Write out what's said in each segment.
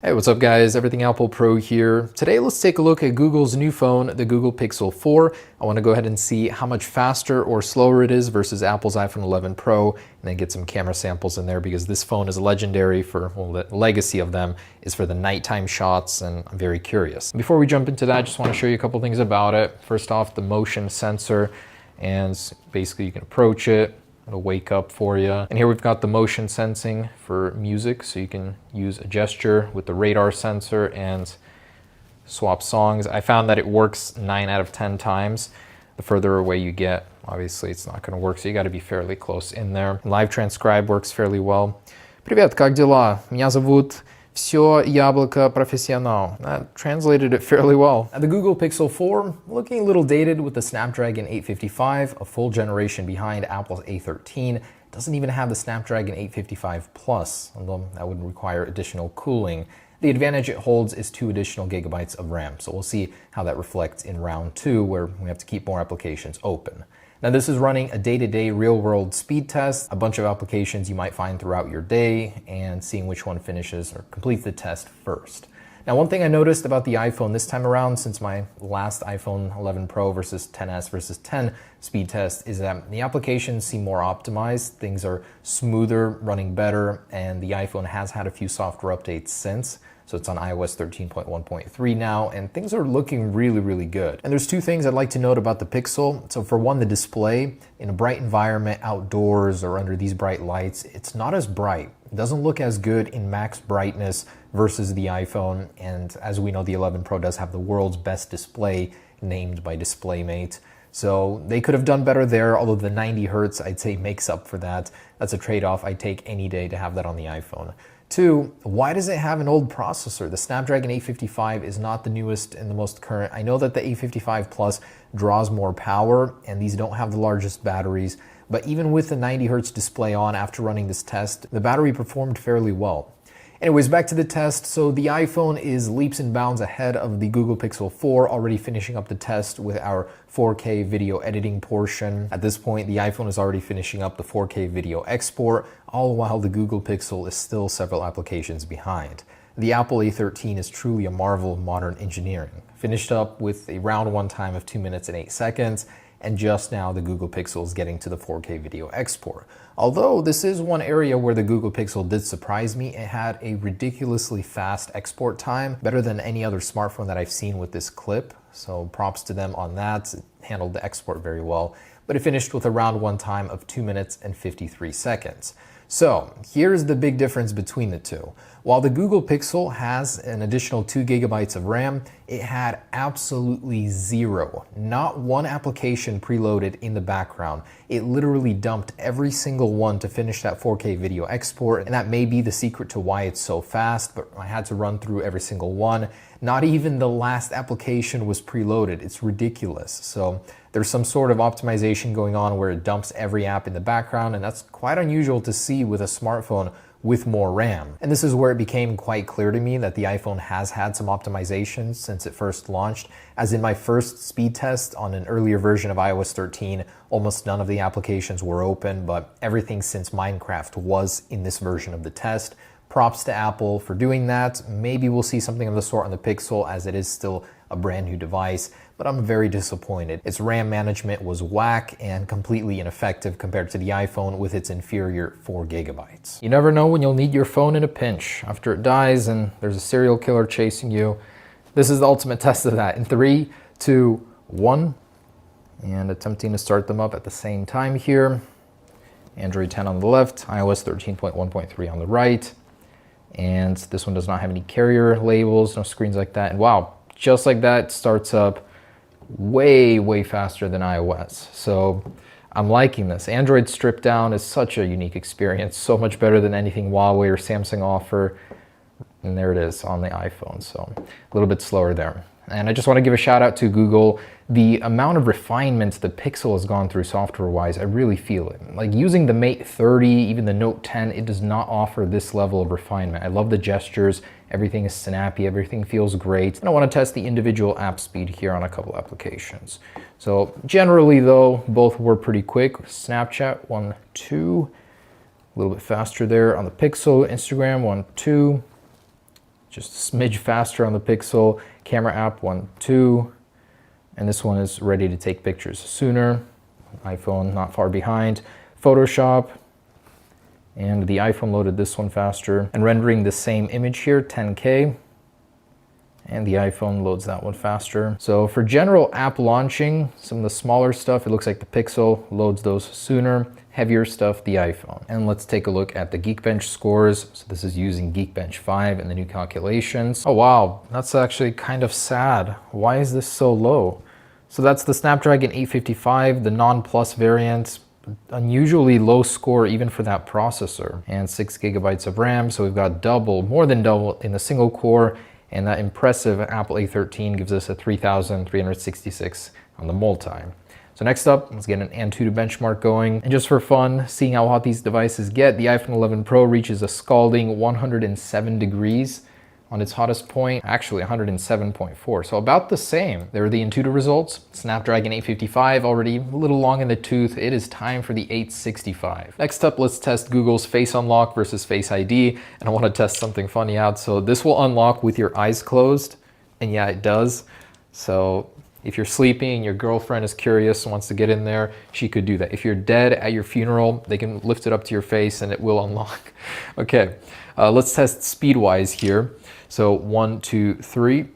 Hey, what's up guys? Everything Apple Pro here. Today let's take a look at Google's new phone, the Google Pixel 4. I want to go ahead and see how much faster or slower it is versus Apple's iPhone 11 Pro, and then get some camera samples in there because this phone is legendary for, well, the legacy of them is for the nighttime shots, and I'm very curious. Before we jump into that, I just want to show you a couple things about it. First off, the motion sensor, and basically you can approach it. It'll wake up for you. And here we've got the motion sensing for music, so you can use a gesture with the radar sensor and swap songs. I found that it works 9 out of 10 times. The further away you get, obviously it's not gonna work, so you gotta be fairly close in there. Live transcribe works fairly well. Привет, как дела? Меня зовут Все Яблоко Профессионал. That translated it fairly well. The Google Pixel 4, looking a little dated with the Snapdragon 855, a full generation behind Apple's A13. It doesn't even have the Snapdragon 855 Plus, although that would require additional cooling. The advantage it holds is 2 additional gigabytes of RAM, so we'll see how that reflects in round 2, where we have to keep more applications open. Now this is running a day-to-day real-world speed test, a bunch of applications you might find throughout your day, and seeing which one finishes or completes the test first. Now one thing I noticed about the iPhone this time around, since my last iPhone 11 Pro versus 10s versus 10 speed test, is that the applications seem more optimized, things are smoother, running better, and the iPhone has had a few software updates since. So it's on iOS 13.1.3 now, and things are looking really, really good. And there's 2 things I'd like to note about the Pixel. So for one, the display. In a bright environment, outdoors, or under these bright lights, it's not as bright. It doesn't look as good in max brightness versus the iPhone. And as we know, the 11 Pro does have the world's best display, named by DisplayMate. So they could have done better there, although the 90 Hertz I'd say makes up for that. That's a trade-off I'd take any day to have that on the iPhone. 2, why does it have an old processor? The Snapdragon 855 is not the newest and the most current. I know that the 855 Plus draws more power, and these don't have the largest batteries, but even with the 90 Hertz display on after running this test, the battery performed fairly well. Anyways, back to the test. So the iPhone is leaps and bounds ahead of the Google Pixel 4, already finishing up the test with our 4K video editing portion. At this point, the iPhone is already finishing up the 4K video export, all while the Google Pixel is still several applications behind. The Apple A13 is truly a marvel of modern engineering. Finished up with a round 1 time of 2 minutes and 8 seconds, and just now the Google Pixel is getting to the 4K video export. Although this is one area where the Google Pixel did surprise me, it had a ridiculously fast export time, better than any other smartphone that I've seen with this clip. So props to them on that. It handled the export very well, but it finished with a round 1 time of 2 minutes and 53 seconds. So here's the big difference between the two. While the Google Pixel has an additional 2 gigabytes of RAM, it had absolutely zero, not one application preloaded in the background. It literally dumped every single one to finish that 4K video export, and that may be the secret to why it's so fast, but I had to run through every single one. Not even the last application was preloaded. It's ridiculous. So there's some sort of optimization going on where it dumps every app in the background, and that's quite unusual to see with a smartphone with more RAM. And this is where it became quite clear to me that the iPhone has had some optimizations since it first launched. As in my first speed test on an earlier version of iOS 13, almost none of the applications were open, but everything since Minecraft was in this version of the test. Props to Apple for doing that. Maybe we'll see something of the sort on the Pixel, as it is still a brand new device, but I'm very disappointed. Its RAM management was whack and completely ineffective compared to the iPhone with its inferior 4 gigabytes. You never know when you'll need your phone in a pinch. After it dies and there's a serial killer chasing you, this is the ultimate test of that. In 3, 2, 1, and attempting to start them up at the same time here. Android 10 on the left, iOS 13.1.3 on the right. And this one does not have any carrier labels, no screens like that. And wow, just like that, it starts up way, way faster than iOS. So I'm liking this. Android stripped down is such a unique experience, so much better than anything Huawei or Samsung offer. And there it is on the iPhone, so a little bit slower there. And I just want to give a shout out to Google. The amount of refinements the Pixel has gone through software-wise, I really feel it. Like using the Mate 30, even the Note 10, it does not offer this level of refinement. I love the gestures, everything is snappy, everything feels great. And I want to test the individual app speed here on a couple applications. So generally though, both were pretty quick. Snapchat, 1, 2, a little bit faster there on the Pixel. Instagram, 1, 2. just a smidge faster on the Pixel. Camera app 1, 2, and this one is ready to take pictures sooner. iPhone not far behind. Photoshop, and the iPhone loaded this one faster. And rendering the same image here, 10K, and the iPhone loads that one faster. So for general app launching, some of the smaller stuff, it looks like the Pixel loads those sooner. Heavier stuff, the iPhone. And let's take a look at the Geekbench scores. So this is using Geekbench 5 and the new calculations. Oh wow, that's actually kind of sad. Why is this so low? So that's the Snapdragon 855, the non-plus variant. Unusually low score even for that processor. And 6 gigabytes of RAM, so we've got double, more than double in the single core. And that impressive Apple A13 gives us a 3,366 on the multi. So next up, let's get an Antutu benchmark going. And just for fun, seeing how hot these devices get, the iPhone 11 Pro reaches a scalding 107 degrees on its hottest point, actually 107.4, so about the same. There are the Antutu results. Snapdragon 855 already a little long in the tooth. It is time for the 865. Next up, let's test Google's Face Unlock versus Face ID, and I want to test something funny out. So this will unlock with your eyes closed, and yeah, it does. So if you're sleeping and your girlfriend is curious and wants to get in there, she could do that. If you're dead at your funeral, they can lift it up to your face and it will unlock. Okay, let's test speed-wise here. So 1, 2, 3.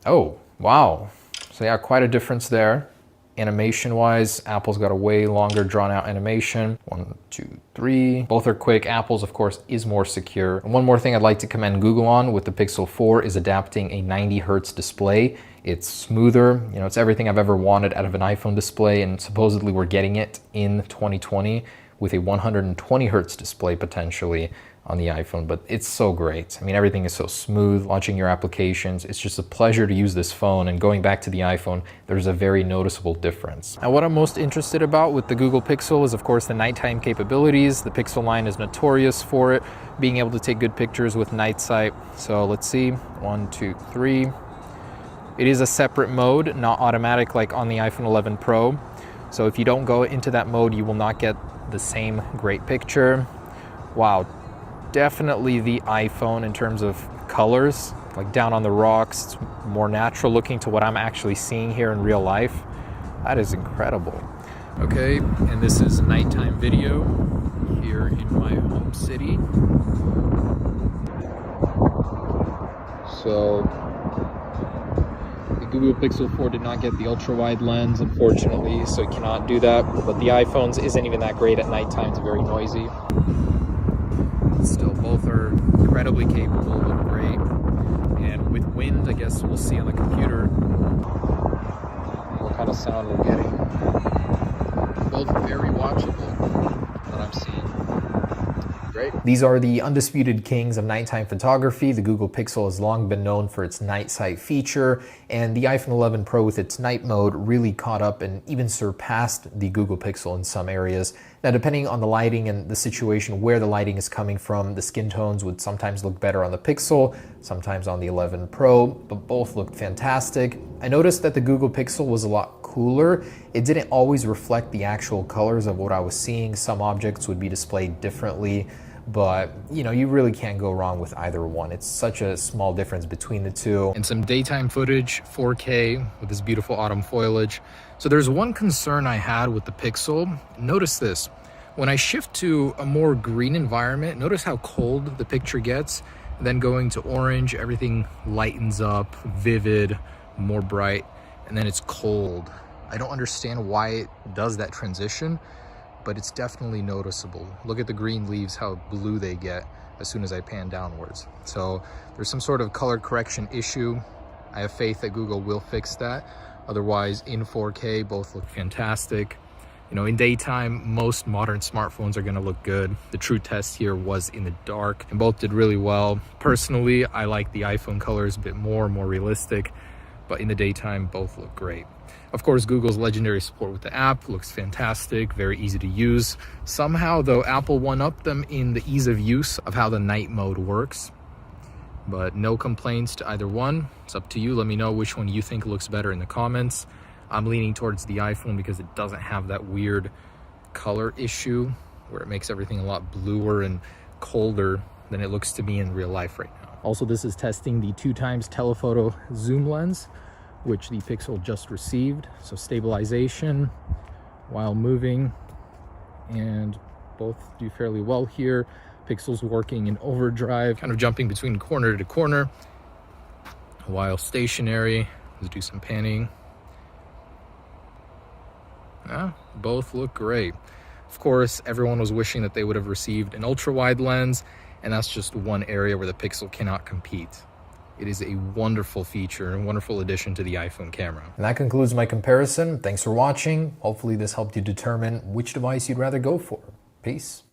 Oh, wow. So yeah, quite a difference there. Animation-wise, Apple's got a way longer drawn-out animation. 1, 2, 3. Both are quick. Apple's, of course, is more secure. And one more thing I'd like to commend Google on with the Pixel 4 is adapting a 90 hertz display. It's smoother. You know, it's everything I've ever wanted out of an iPhone display, and supposedly we're getting it in 2020 with a 120 hertz display potentially on the iPhone, but it's so great. I mean, everything is so smooth, launching your applications. It's just a pleasure to use this phone, and going back to the iPhone, there's a very noticeable difference. Now, what I'm most interested about with the Google Pixel is, of course, the nighttime capabilities. The Pixel line is notorious for it, being able to take good pictures with night sight. So let's see, 1, 2, 3. It is a separate mode, not automatic like on the iPhone 11 Pro. So if you don't go into that mode, you will not get the same great picture. Wow. Definitely the iPhone in terms of colors, like down on the rocks. It's more natural looking to what I'm actually seeing here in real life. That is incredible. Okay, and this is nighttime video here in my home city. So the Google Pixel 4 did not get the ultra-wide lens, unfortunately, so it cannot do that. But the iPhone's isn't even that great at nighttime. It's very noisy. Still, both are incredibly capable, look great. And with wind, I guess we'll see on the computer what kind of sound we're getting. Both very watchable, what I'm seeing. Great. These are the undisputed kings of nighttime photography. The Google Pixel has long been known for its night sight feature, and the iPhone 11 Pro with its night mode really caught up and even surpassed the Google Pixel in some areas. Now, depending on the lighting and the situation where the lighting is coming from, the skin tones would sometimes look better on the Pixel, sometimes on the 11 Pro, but both looked fantastic. I noticed that the Google Pixel was a lot cooler. It didn't always reflect the actual colors of what I was seeing. Some objects would be displayed differently, but you know, you really can't go wrong with either one. It's such a small difference between the two. And some daytime footage, 4K with this beautiful autumn foliage. So there's one concern I had with the Pixel. Notice this. When I shift to a more green environment, notice how cold the picture gets. And then going to orange, everything lightens up, vivid, more bright, and then it's cold. I don't understand why it does that transition, but it's definitely noticeable. Look at the green leaves, how blue they get as soon as I pan downwards. So there's some sort of color correction issue. I have faith that Google will fix that. Otherwise, in 4K, both look fantastic. You know, in daytime, most modern smartphones are gonna look good. The true test here was in the dark, and both did really well. Personally, I like the iPhone colors a bit more realistic, but in the daytime, both look great. Of course, Google's legendary support with the app looks fantastic, very easy to use. Somehow, though, Apple one-upped them in the ease of use of how the night mode works. But no complaints to either one. It's up to you. Let me know which one you think looks better in the comments. I'm leaning towards the iPhone because it doesn't have that weird color issue where it makes everything a lot bluer and colder than it looks to me in real life right now. Also, this is testing the 2x telephoto zoom lens, which the Pixel just received. So stabilization while moving, and both do fairly well here. Pixel's working in overdrive, kind of jumping between corner to corner while stationary. Let's do some panning. Both look great. Of course, everyone was wishing that they would have received an ultra-wide lens, and that's just one area where the Pixel cannot compete. It is a wonderful feature and wonderful addition to the iPhone camera. And that concludes my comparison. Thanks for watching. Hopefully this helped you determine which device you'd rather go for. Peace.